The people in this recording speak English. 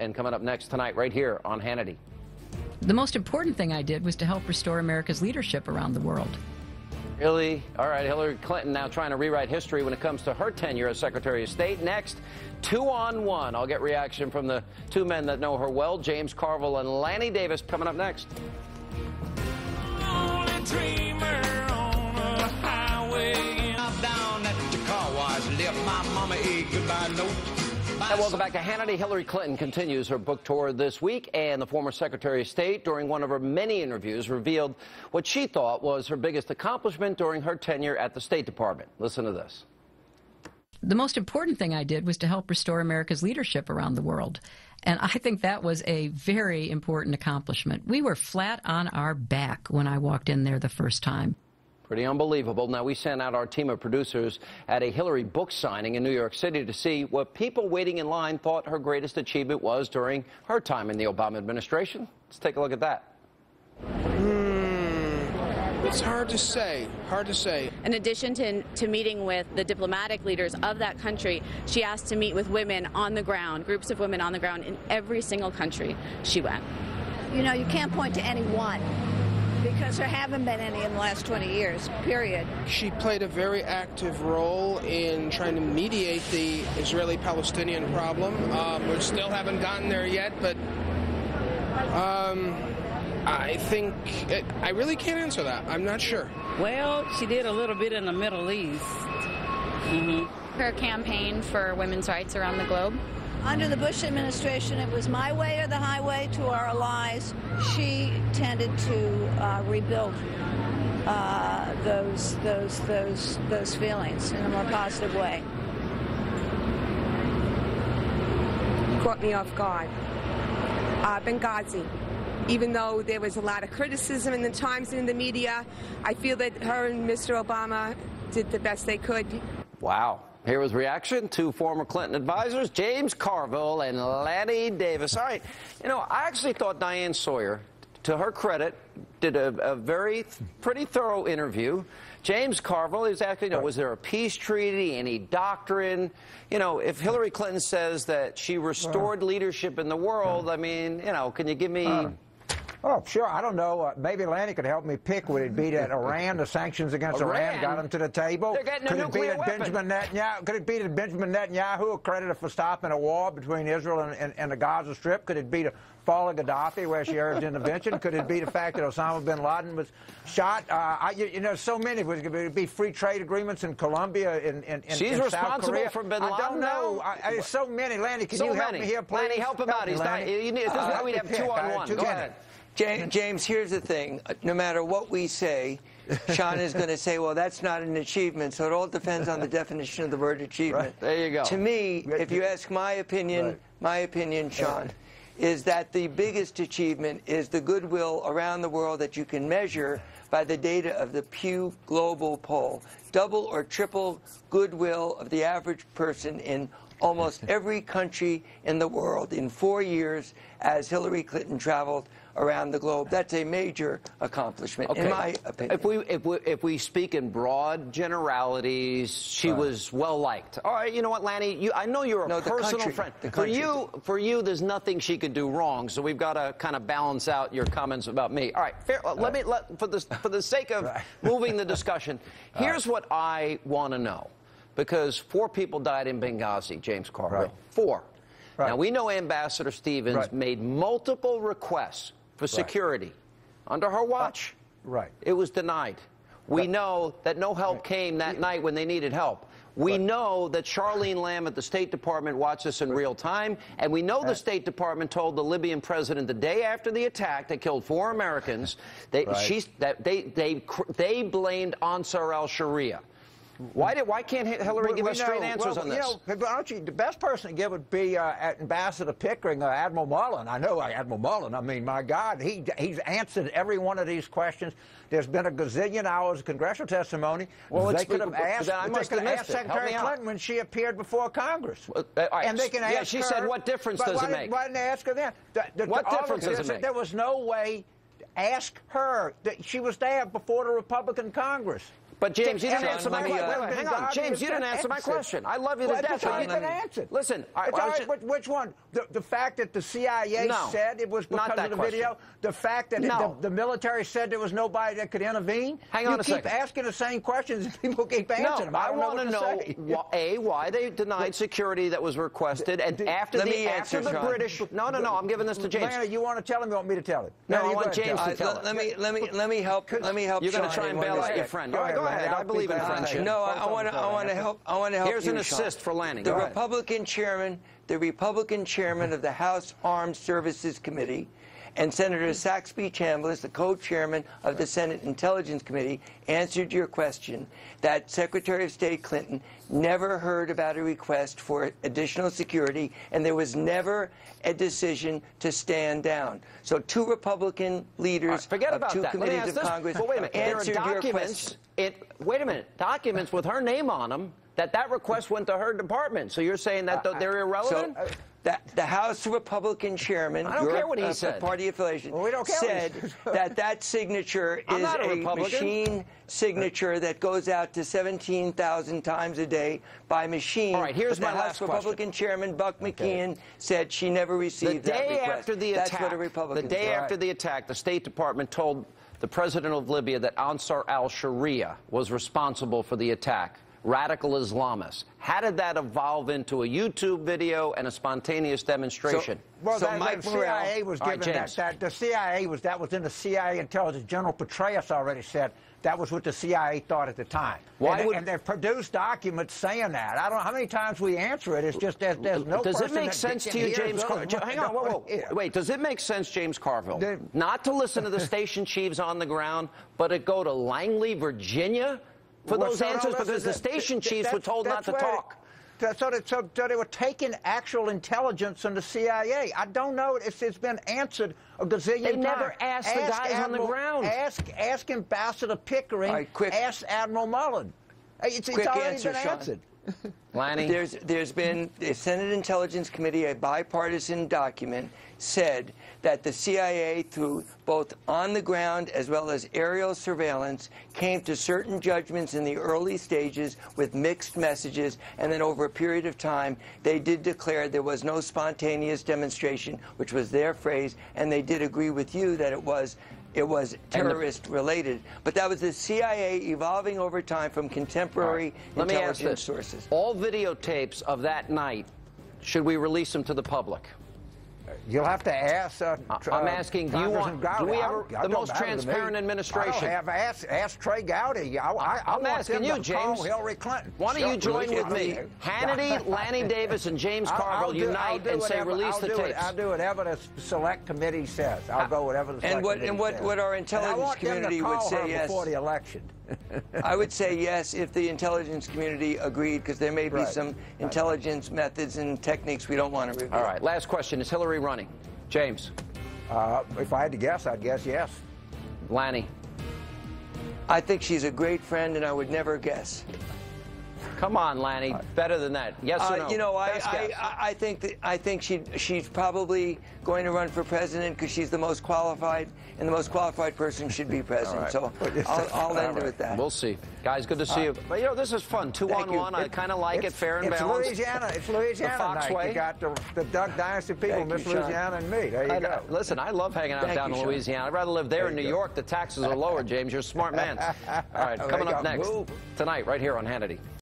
and coming up next tonight right here on Hannity. The most important thing I did was to help restore America's leadership around the world. Really? All right, Hillary Clinton now trying to rewrite history when it comes to her tenure as Secretary of State. Next, 2-on-1. I'll get reaction from the two men that know her well, James Carville and Lanny Davis, coming up next. And welcome back to Hannity. Hillary Clinton continues her book tour this week, and the former Secretary of State, during one of her many interviews, revealed what she thought was her biggest accomplishment during her tenure at the State Department. Listen to this. The most important thing I did was to help restore America's leadership around the world. And I think that was a very important accomplishment. We were flat on our back when I walked in there the first time. Pretty unbelievable. Now, we sent out our team of producers at a Hillary book signing in New York City to see what people waiting in line thought her greatest achievement was during her time in the Obama administration. Let's take a look at that. It's hard to say. In addition to meeting with the diplomatic leaders of that country, she asked to meet with women on the ground, groups of women on the ground in every single country she went. You know, you can't point to any one, because there haven't been any in the last 20 years, period. She played a very active role in trying to mediate the Israeli-Palestinian problem. We still haven't gotten there yet, but I think I really can't answer that. I'm not sure. Well, she did a little bit in the Middle East. Her campaign for women's rights around the globe. Under the Bush administration, it was my way or the highway to our allies. She tended to rebuild those feelings in a more positive way. Caught me off guard. Benghazi. Even though there was a lot of criticism in the Times and in the media, I feel that her and Mr. Obama did the best they could. Wow. Here was reaction to former Clinton advisors, James Carville and Lanny Davis. All right, you know, I actually thought Diane Sawyer, to her credit, did a pretty thorough interview. James Carville is asking, you know, was there a peace treaty, any doctrine? You know, if Hillary Clinton says that she restored leadership in the world, I mean, you know, can you give me... Oh, sure. I don't know. Maybe Lanny could help me pick. Would it be that Iran, the sanctions against Iran got them to the table? They're getting a Could it be nuclear that weapon. Benjamin Netanyahu? Could it be that Benjamin Netanyahu credited for stopping a war between Israel and the Gaza Strip? Could it be the fall of Gaddafi, where she urged intervention? Could it be the fact that Osama bin Laden was shot? You know, so many. Would it be free trade agreements in Colombia, in She's in responsible South Korea? for bin Laden. I don't know. There's so many. Lanny, can you help me here, please? Lanny, help him out. He's not. This is why we'd have 2-on-1. Go ahead. James, here's the thing. No matter what we say, Sean is going to say, well, that's not an achievement. So it all depends on the definition of the word achievement. Right. There you go. To me, if you ask my opinion, Sean, is that the biggest achievement is the goodwill around the world that you can measure by the data of the Pew Global Poll. Double or triple goodwill of the average person in almost every country in the world in 4 years as Hillary Clinton traveled around the globe. That's a major accomplishment, in my opinion. If we speak in broad generalities, she was well liked. All right, you know what, Lanny? I know you're a personal friend. For you, there's nothing she could do wrong. So we've got to kind of balance out your comments about me. All right, for the sake of moving the discussion, here's what I want to know, because 4 people died in Benghazi, James Carville. Right. 4. Right. Now, we know Ambassador Stevens made multiple requests for security. Under her watch, it was denied. We know that no help came that night when they needed help. We know that Charlene Lamb at the State Department watched this in real time, and we know the State Department told the Libyan president the day after the attack that killed 4 Americans, they blamed Ansar al-Sharia. Why can't Hillary give us straight answers on this? You know, aren't you, the best person to give would be Ambassador Pickering, Admiral Mullen. I know Admiral Mullen. I mean, my God, he's answered every one of these questions. There's been a gazillion hours of congressional testimony. Well, they could have asked Secretary Clinton when she appeared before Congress. And they can ask her. She said, what difference does it make? Why didn't they ask her then? What difference does it make? There was no way to ask her. She was there before the Republican Congress. But James, you didn't Sean, answer my let me, question. Hang on, James, you didn't answer my question. I love you to death. Well, you didn't answer. Listen, which one? The fact that the CIA said it was because of the video? The fact that the military said there was nobody that could intervene? Hang on a second. You keep asking the same questions and people keep answering them. I want to know, why they denied security that was requested, and after the British... No, I'm giving this to James. Lanny, you want to tell him or you want me to tell it? No, I want James to tell it. Let me help You're going to try and bail out your friend. Go ahead. I believe in friendship. No, I want to help. I want to help. Here's an assist for Lanny. The Republican chairman of the House Armed Services Committee, and Senator Saxby Chambliss, the co-chairman of the Senate Intelligence Committee, answered your question that Secretary of State Clinton never heard about a request for additional security, and there was never a decision to stand down. So two Republican leaders of two committees of Congress answered your question. Wait a minute. Documents with her name on them that request went to her department. So you're saying that they're irrelevant? The House Republican chairman, I don't care what he said. Party affiliation, said that signature is a machine signature that goes out to 17,000 times a day by machine. All right, here's my last question. Republican chairman Buck McKeon said she never received that request. After the attack, that's what a Republican the day after the attack, the State Department told the president of Libya that Ansar al-Sharia was responsible for the attack. Radical Islamists. How did that evolve into a YouTube video and a spontaneous demonstration? The CIA was given the CIA was in the CIA intelligence. General Petraeus already said that was what the CIA thought at the time. And they've produced documents saying that. I don't know how many times we answer it. It's just there's no. Does it make sense to you, James Carville? Hang on, whoa. Wait, does it make sense, James Carville, not to listen to the station chiefs on the ground, but to go to Langley, Virginia? For those answers, because the station chiefs were told not to talk. So they were taking actual intelligence from the CIA. I don't know. It's been answered a gazillion times. They never asked the guys on the ground. Ask Ambassador Pickering. Ask Admiral Mullen. It's already been answered. Lanny? There's been the Senate Intelligence Committee, a bipartisan document, said that the CIA, through both on-the-ground as well as aerial surveillance, came to certain judgments in the early stages with mixed messages, and then over a period of time, they did declare there was no spontaneous demonstration, which was their phrase, and they did agree with you that it was terrorist-related. But that was the CIA evolving over time from contemporary intelligence sources. All videotapes of that night, should we release them to the public? You'll have to ask. I'm asking, do we have the most transparent administration? Ask Trey Gowdy. I'm asking you, James. Hillary Clinton. Why don't you join with me? Hannity, Lanny Davis, and James Carville unite and say release the tapes. I'll do whatever the select committee says. I'll go whatever the select committee says. And what our intelligence community would say yes. Before the election. I would say yes if the intelligence community agreed, because there may be some intelligence methods and techniques we don't want to reveal. All right, last question. Is Hillary running? James? If I had to guess, I'd guess yes. Lanny? I think she's a great friend, and I would never guess. Come on, Lanny. Better than that. Yes or no? You know, I think she's probably going to run for president because she's the most qualified, and the most qualified person should be president. So I'll end it with that. We'll see. Guys, good to see you. But, you know, this is fun. 2-on-1. I kind of like it. Fair and balanced. It's Louisiana night. Way. You got the Duck Dynasty people, Miss Louisiana and me. There you go. Listen, I love hanging out down in Louisiana. I'd rather live there in New York. The taxes are lower, James. You're a smart man. All right, coming up next tonight, right here on Hannity.